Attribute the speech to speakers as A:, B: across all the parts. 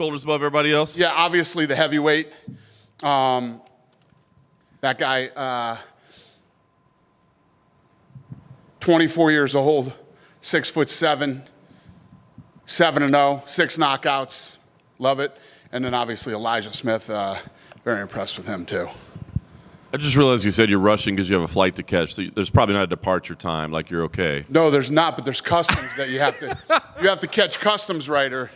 A: Shoulders above everybody else?
B: Yeah, obviously the heavyweight. That guy, 24 years old, 6'7", 7-0, 6 knockouts. Love it. And then obviously Elijah Smith, very impressed with him too.
A: I just realized you said you're rushing because you have a flight to catch. So there's probably not a departure time, like you're okay.
B: No, there's not, but there's customs that you have to catch customs right or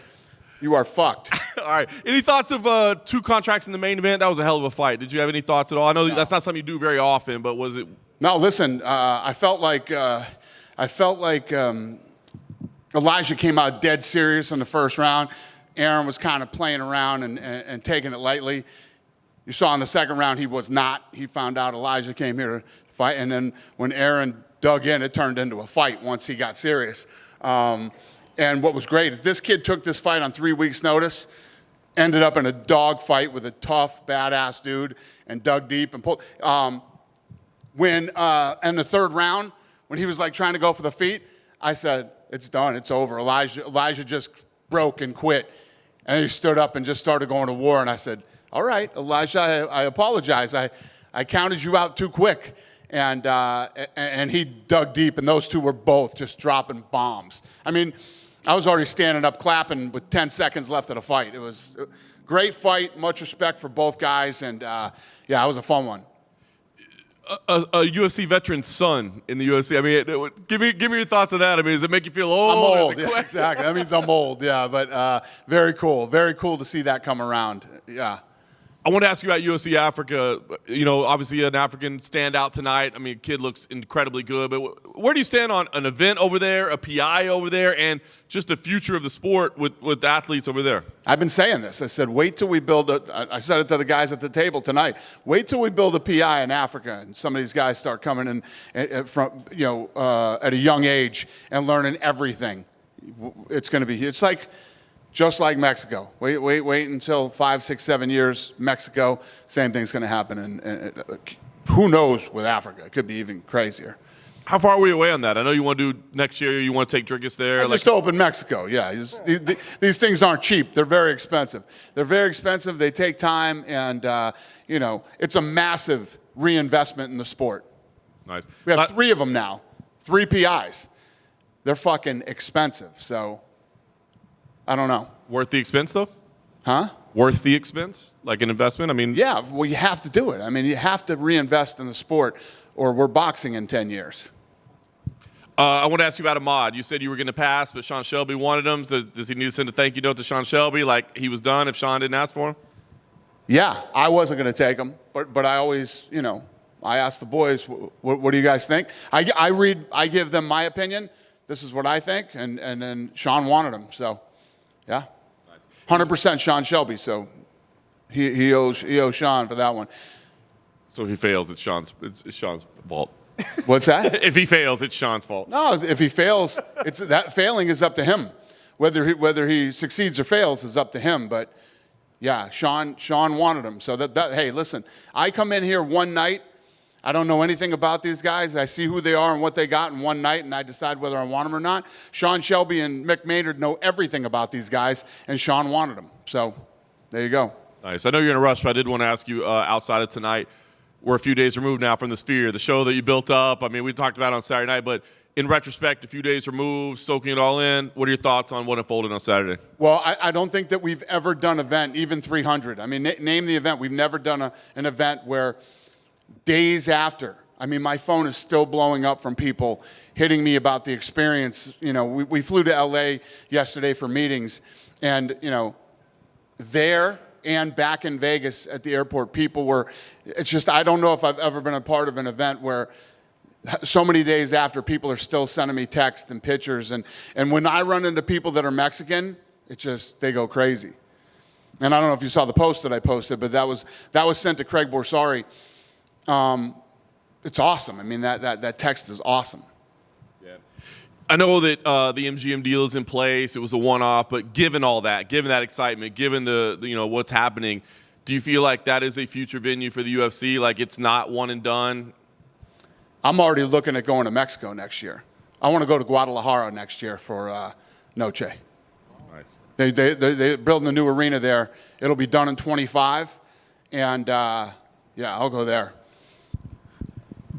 B: you are fucked.
A: All right. Any thoughts of 2 contracts in the main event? That was a hell of a fight. Did you have any thoughts at all? I know that's not something you do very often, but was it?
B: No, listen, I felt like Elijah came out dead serious in the first round. Aaron was kind of playing around and taking it lightly. You saw in the second round he was not. He found out Elijah came here to fight, and then when Aaron dug in, it turned into a fight once he got serious. And what was great is this kid took this fight on 3 weeks' notice, ended up in a dog fight with a tough, badass dude, and dug deep and pulled. In the third round, when he was like trying to go for the feet, I said, "It's done. It's over." Elijah just broke and quit, and he stood up and just started going to war. And I said, "All right, Elijah, I apologize. I counted you out too quick." And he dug deep, and those two were both just dropping bombs. I mean, I was already standing up clapping with 10 seconds left of the fight. It was a great fight, much respect for both guys, and yeah, it was a fun one.
A: A UFC veteran's son in the UFC. I mean, give me your thoughts on that. I mean, does it make you feel old?
B: I'm old, yeah, exactly. That means I'm old, yeah, but very cool. Very cool to see that come around, yeah.
A: I want to ask you about UFC Africa. You know, obviously an African standout tonight. I mean, kid looks incredibly good. But where do you stand on an event over there, a PI over there, and just the future of the sport with athletes over there?
B: I've been saying this. I said, wait till we build I said it to the guys at the table tonight. Wait till we build a PI in Africa, and some of these guys start coming in from at a young age and learning everything. It's going to be. It's like. Just like Mexico. Wait until 5, 6, 7 years, Mexico, same thing's going to happen. And who knows with Africa? It could be even crazier.
A: How far are we away on that? I know you want to do next year. You want to take Drickus there.
B: Just open Mexico, yeah. These things aren't cheap. They're very expensive. They're very expensive. They take time. And, it's a massive reinvestment in the sport.
A: Nice.
B: We have 3 of them now, 3 PIs. They're fucking expensive, so... I don't know.
A: Worth the expense, though?
B: Huh?
A: Worth the expense? Like an investment? I mean...
B: Yeah, well, you have to do it. I mean, you have to reinvest in the sport, or we're boxing in 10 years.
A: I want to ask you about Ahmad. You said you were going to pass, but Sean Shelby wanted him. So does he need to send a thank you note to Sean Shelby, like he was done if Sean didn't ask for him?
B: Yeah, I wasn't going to take him, but I always, I ask the boys, what do you guys think? I give them my opinion. This is what I think, and then Sean wanted him, so... Yeah, 100% Sean Shelby. So he owes Sean for that one.
A: So if he fails, it's Sean's fault.
B: What's that?
A: If he fails, it's Sean's fault.
B: No, if he fails, that failing is up to him. Whether he succeeds or fails is up to him. But yeah, Sean wanted him. So hey, listen, I come in here one night. I don't know anything about these guys. I see who they are and what they got in one night, and I decide whether I want them or not. Sean Shelby and Mick Maynard know everything about these guys, and Sean wanted them. So there you go.
A: Nice. I know you're in a rush, but I did want to ask you, outside of tonight, we're a few days removed now from the Sphere, the show that you built up. I mean, we talked about it on Saturday night, but in retrospect, a few days removed, soaking it all in, what are your thoughts on what unfolded on Saturday?
B: Well, I don't think that we've ever done an event, even 300. I mean, name the event. We've never done an event where days after, I mean, my phone is still blowing up from people hitting me about the experience. We flew to LA yesterday for meetings, and, there and back in Vegas at the airport, people were, it's just, I don't know if I've ever been a part of an event where so many days after, people are still sending me texts and pictures. And when I run into people that are Mexican, they go crazy. And I don't know if you saw the post that I posted, but that was sent to Craig Borsari. It's awesome. I mean, that text is awesome.
A: Yeah. I know that the MGM deal is in place. It was a one-off, but given all that, given that excitement, given the what's happening, do you feel like that is a future venue for the UFC? Like it's not one and done?
B: I'm already looking at going to Mexico next year. I want to go to Guadalajara next year for Noche.
A: Nice.
B: They're building a new arena there. It'll be done in 25, and I'll go there.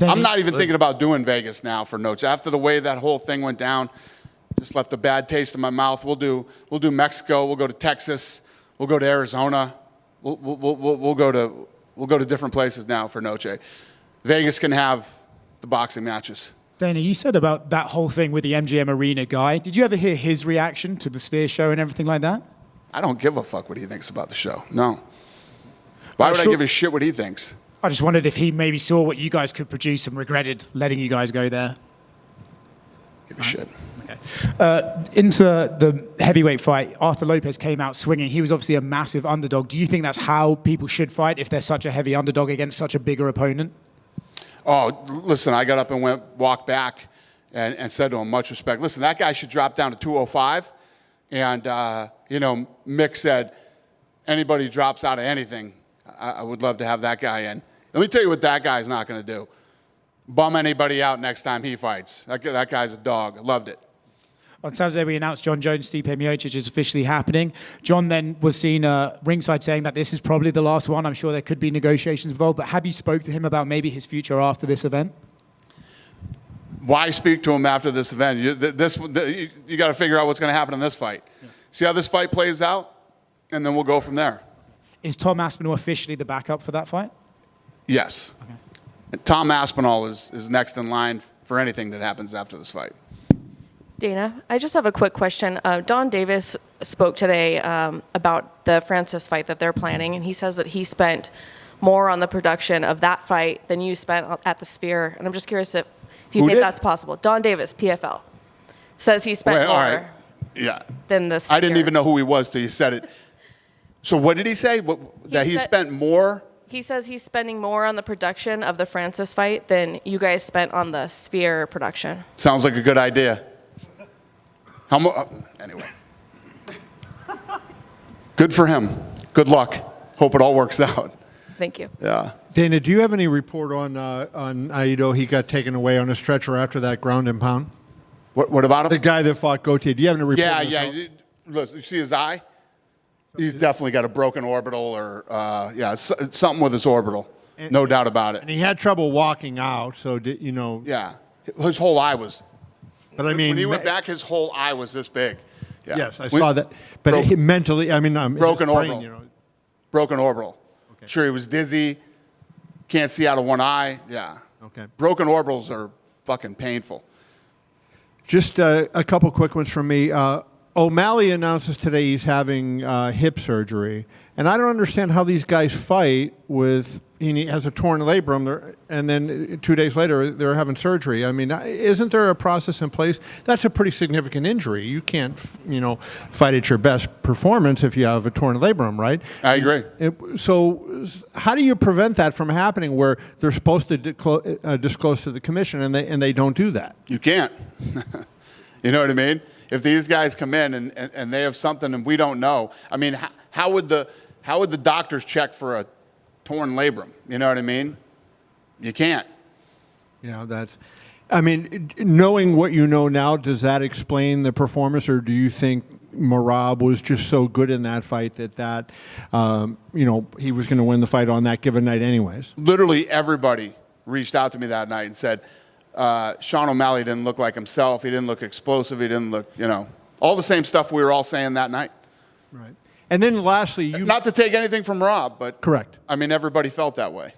B: I'm not even thinking about doing Vegas now for Noche. After the way that whole thing went down, just left a bad taste in my mouth. We'll do Mexico. We'll go to Texas. We'll go to Arizona. We'll go to different places now for Noche. Vegas can have the boxing matches.
C: Dana, you said about that whole thing with the MGM Arena guy. Did you ever hear his reaction to the Sphere show and everything like that?
B: I don't give a fuck what he thinks about the show. No. Why would I give a shit what he thinks?
C: I just wondered if he maybe saw what you guys could produce and regretted letting you guys go there.
B: Give a shit.
C: Okay. Into the heavyweight fight, Arthur Lopez came out swinging. He was obviously a massive underdog. Do you think that's how people should fight if they're such a heavy underdog against such a bigger opponent?
B: Oh, listen, I got up and walked back and said to him, much respect. Listen, that guy should drop down to 205. And, Mick said, anybody drops out of anything, I would love to have that guy in. Let me tell you what that guy's not going to do. Bum anybody out next time he fights. That guy's a dog. I loved it.
C: On Saturday, we announced John Jones, Stipe Miocic is officially happening. John then was seen ringside saying that this is probably the last one. I'm sure there could be negotiations involved, but have you spoke to him about maybe his future after this event?
B: Why speak to him after this event? You got to figure out what's going to happen in this fight. Yeah. See how this fight plays out, and then we'll go from there.
C: Is Tom Aspinall officially the backup for that fight?
B: Yes. Okay. Tom Aspinall is next in line for anything that happens after this fight.
D: Dana, I just have a quick question. Don Davis spoke today about the Francis fight that they're planning, and he says that he spent more on the production of that fight than you spent at the Sphere. And I'm just curious if you think that's possible. Don Davis, PFL, says he spent more than the Sphere.
B: I didn't even know who he was till you said it. So what did he say? He spent more?
D: He says he's spending more on the production of the Francis fight than you guys spent on the Sphere production.
B: Sounds like a good idea. Anyway. Good for him. Good luck. Hope it all works out.
D: Thank you.
B: Yeah.
E: Dana, do you have any report on Aido? He got taken away on a stretcher after that ground and pound.
B: What about him?
E: The guy that fought Gauthier. Do you have any report?
B: Yeah. Listen, you see his eye? He's definitely got a broken orbital or, something with his orbital. No doubt about it.
E: And he had trouble walking out, so
B: Yeah. His whole eye was.
E: But I mean,
B: when he went back, his whole eye was this big. Yeah.
E: Yes, I saw that. But mentally, I mean,
B: broken
E: brain,
B: orbital. Broken orbital. Okay. Sure, he was dizzy. Can't see out of one eye. Yeah.
E: Okay.
B: Broken orbitals are fucking painful.
E: Just a couple quick ones from me. O'Malley announces today he's having hip surgery. And I don't understand how these guys fight with, he has a torn labrum, and then 2 days later they're having surgery. I mean, isn't there a process in place? That's a pretty significant injury. You can't, fight at your best performance if you have a torn labrum, right?
B: I agree.
E: So how do you prevent that from happening where they're supposed to disclose to the commission and they don't do that?
B: You can't. You know what I mean? If these guys come in and they have something and we don't know, I mean, how would the doctors check for a torn labrum? You know what I mean? You can't.
E: Yeah, knowing what you know now, does that explain the performance, or do you think Merab was just so good in that fight that he was going to win the fight on that given night anyways?
B: Literally everybody reached out to me that night and said, Sean O'Malley didn't look like himself. He didn't look explosive. He didn't look, all the same stuff we were all saying that night.
E: Right. And then lastly,
B: not to take anything from Rob, but
E: correct.
B: I mean, everybody felt that way.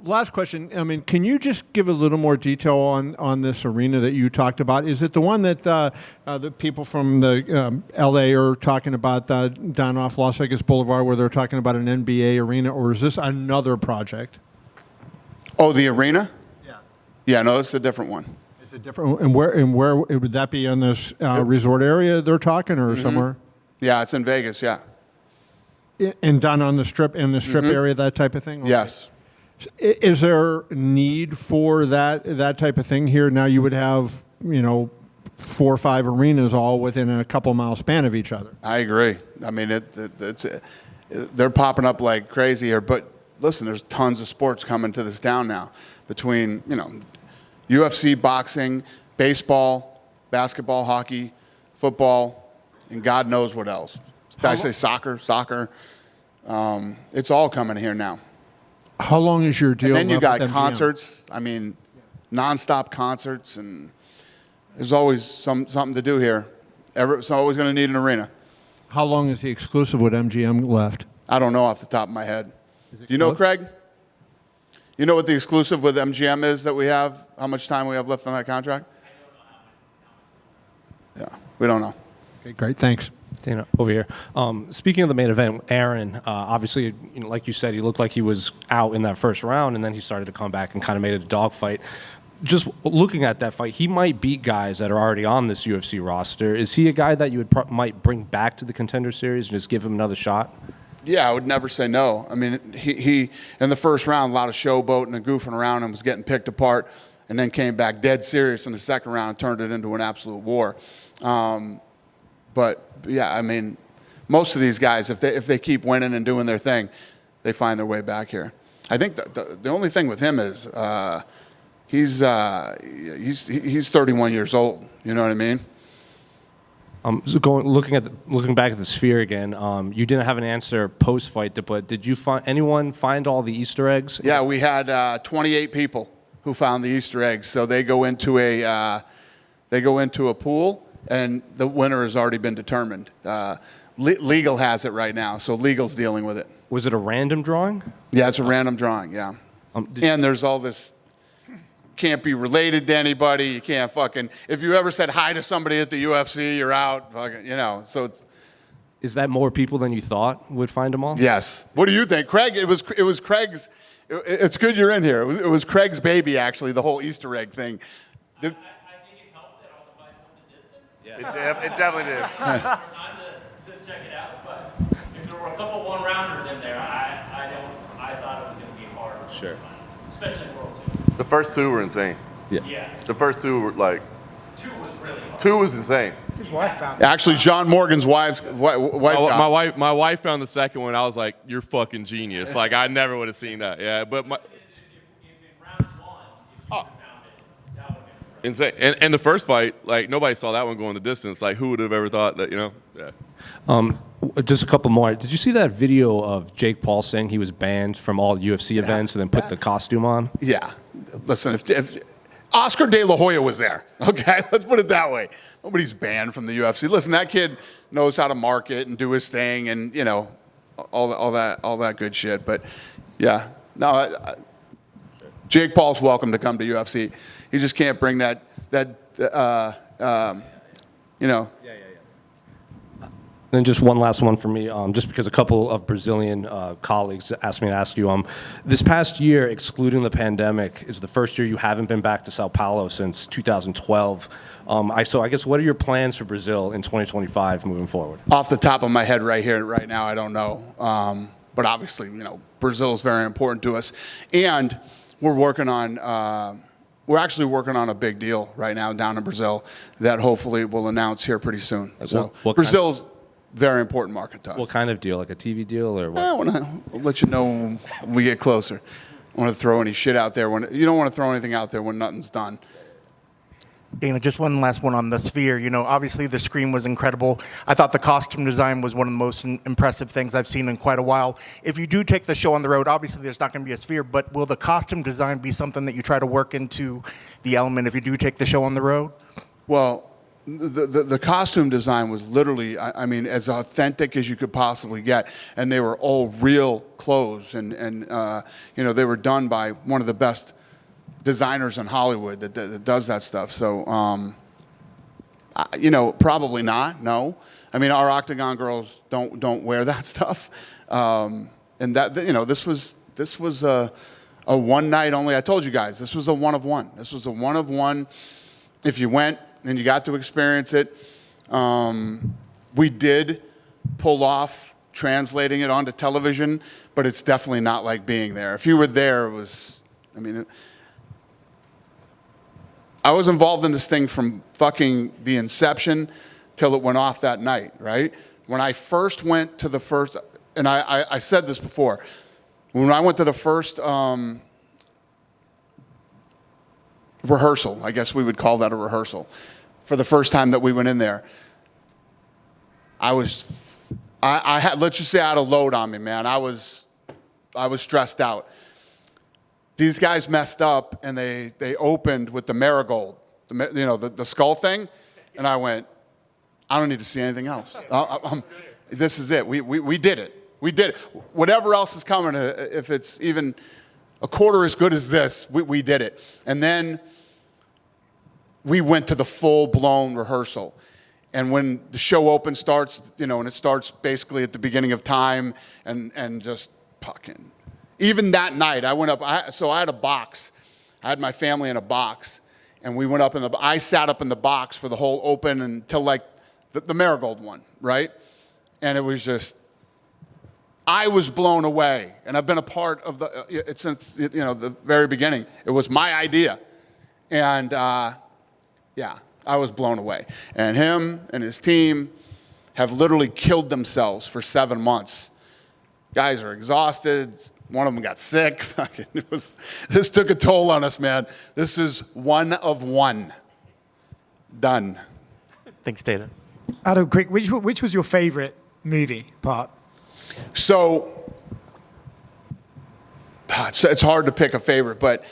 E: Last question. I mean, can you just give a little more detail on this arena that you talked about? Is it the one that the people from the LA are talking about down off Las Vegas Boulevard, where they're talking about an NBA arena, or is this another project?
B: Oh, the arena? Yeah, no, it's a different one.
E: It's a different. And where would that be in this resort area they're talking, or somewhere?
B: Yeah, it's in Vegas. Yeah.
E: And down on the strip, area, that type of thing. Okay.
B: Yes.
E: Is there need for that type of thing here? Now you would have 4 or 5 arenas all within a couple mile span of each other.
B: I agree. I mean, they're popping up like crazy here. But listen, there's tons of sports coming to this town now. Between UFC, boxing, baseball, basketball, hockey, football, and God knows what else. Did I say soccer? Soccer. It's all coming here now.
E: How long is your deal?
B: And then you
E: left
B: got
E: with MGM?
B: concerts. I mean, nonstop concerts, and there's always something to do here. It's always going to need an arena.
E: How long is the exclusive with MGM left?
B: I don't know off the top of my head. Do you know, Craig? You know what the exclusive with MGM is that we have? How much time we have left on that contract? Yeah, we don't know.
E: Okay, great. Thanks.
F: Dana, over here. Speaking of the main event, Aaron, obviously, like you said, he looked like he was out in that first round, and then he started to come back and kind of made it a dogfight. Just looking at that fight, he might beat guys that are already on this UFC roster. Is he a guy that you might bring back to the Contender Series and just give him another shot?
B: Yeah, I would never say no. I mean, he in the first round, a lot of showboating and goofing around and was getting picked apart, and then came back dead serious in the second round and turned it into an absolute war. But yeah, I mean, most of these guys, if they keep winning and doing their thing, they find their way back here. I think the only thing with him is he's 31 years old. You know what I mean?
F: So looking back at the Sphere again, you didn't have an answer post fight, but did you anyone find all the Easter eggs?
B: Yeah, we had 28 people who found the Easter eggs. So they go into a pool, and the winner has already been determined. Legal has it right now, so legal's dealing with it.
F: Was it a random drawing?
B: Yeah, it's a random drawing. Yeah, and there's all this. Can't be related to anybody. You can't fucking. If you ever said hi to somebody at the UFC, you're out. Fucking, you know. So it's.
F: Is that more people than you thought would find them all?
B: Yes. What do you think, Craig? It was Craig's. It's good you're in here. It was Craig's baby, actually. The whole Easter egg thing.
G: I think it helped that all the fights went the distance.
H: It definitely did.
G: Time to check it out, but if there were a couple one-rounders in there, I thought it was going to be hard.
A: Sure.
G: Especially World 2.
A: The first two were insane.
G: Yeah.
A: The first two were like.
G: 2 was really hard.
A: 2 was insane.
C: His wife found
B: Actually, John Morgan's wife.
A: My wife found the second one. I was like, "You're fucking genius!" Like I never would have seen that. Yeah, but
G: If in round 1, if you would have found it, that would have been
A: insane. And the first fight, like nobody saw that one going the distance. Like who would have ever thought that? You know? Yeah.
F: Just a couple more. Did you see that video of Jake Paul saying he was banned from all UFC events and then put the costume on?
B: Yeah. Listen, if Oscar De La Hoya was there, okay, let's put it that way. Nobody's banned from the UFC. Listen, that kid knows how to market and do his thing, and you know, all that good shit. But yeah, no, Jake Paul's welcome to come to UFC. He just can't bring that you know.
F: Then just one last one for me, just because a couple of Brazilian colleagues asked me to ask you. This past year, excluding the pandemic, is the first year you haven't been back to Sao Paulo since 2012. So I guess what are your plans for Brazil in 2025 moving forward?
B: Off the top of my head right here, right now, I don't know. But obviously, you know, Brazil is very important to us. And we're actually working on a big deal right now down in Brazil that hopefully we'll announce here pretty soon. So Brazil's very important market to us.
F: What kind of deal? Like a TV deal or what?
B: I'll let you know when we get closer. I don't want to throw any shit out there. You don't want to throw anything out there when nothing's done.
I: Dana, just one last one on the Sphere. You know, obviously the screen was incredible. I thought the costume design was one of the most impressive things I've seen in quite a while. If you do take the show on the road, obviously there's not going to be a Sphere, but will the costume design be something that you try to work into the element if you do take the show on the road?
B: Well, the costume design was literally, I mean, as authentic as you could possibly get, and they were all real clothes, and you know, they were done by one of the best designers in Hollywood that does that stuff. So, you know, probably not. No, I mean, our Octagon girls don't wear that stuff, and that, you know, this was a one night only. I told you guys, this was a one of one. This was a one of one. If you went and you got to experience it, we did pull off translating it onto television, but it's definitely not like being there. If you were there, it was, I mean, I was involved in this thing from fucking the inception till it went off that night, right? When I first went to the first, and I said this before, when I went to the first rehearsal, I guess we would call that a rehearsal, for the first time that we went in there, I was I had, let's just say I had a load on me, man. I was stressed out. These guys messed up, and they opened with the marigold, the skull thing, and I went, I don't need to see anything else. This is it. We did it. We did it. Whatever else is coming, if it's even a quarter as good as this, we did it. And then we went to the full-blown rehearsal. And when the show open starts, and it starts basically at the beginning of time, and just fucking. Even that night, I went up. So I had a box. I had my family in a box, and we went up I sat up in the box for the whole open until like the marigold one, right? And it was just, I was blown away. And I've been a part of it since the very beginning. It was my idea, and yeah, I was blown away. And him and his team have literally killed themselves for 7 months. Guys are exhausted. One of them got sick. This took a toll on us, man. This is one of one. Done.
I: Thanks, Dana.
C: Adam, quick, which was your favorite movie part?
B: So it's hard to pick a favorite, but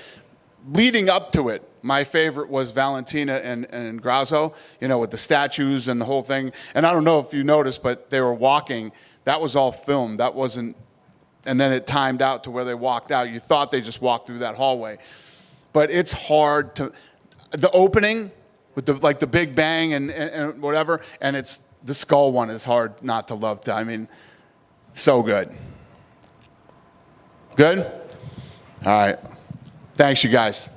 B: leading up to it, my favorite was Valentina and Grasso, with the statues and the whole thing. And I don't know if you noticed, but they were walking. That was all filmed. That wasn't. And then it timed out to where they walked out. You thought they just walked through that hallway. But it's hard to, the opening with the big bang and whatever, and it's the skull one is hard not to love. I mean, so good. Good? All right. Thanks, you guys.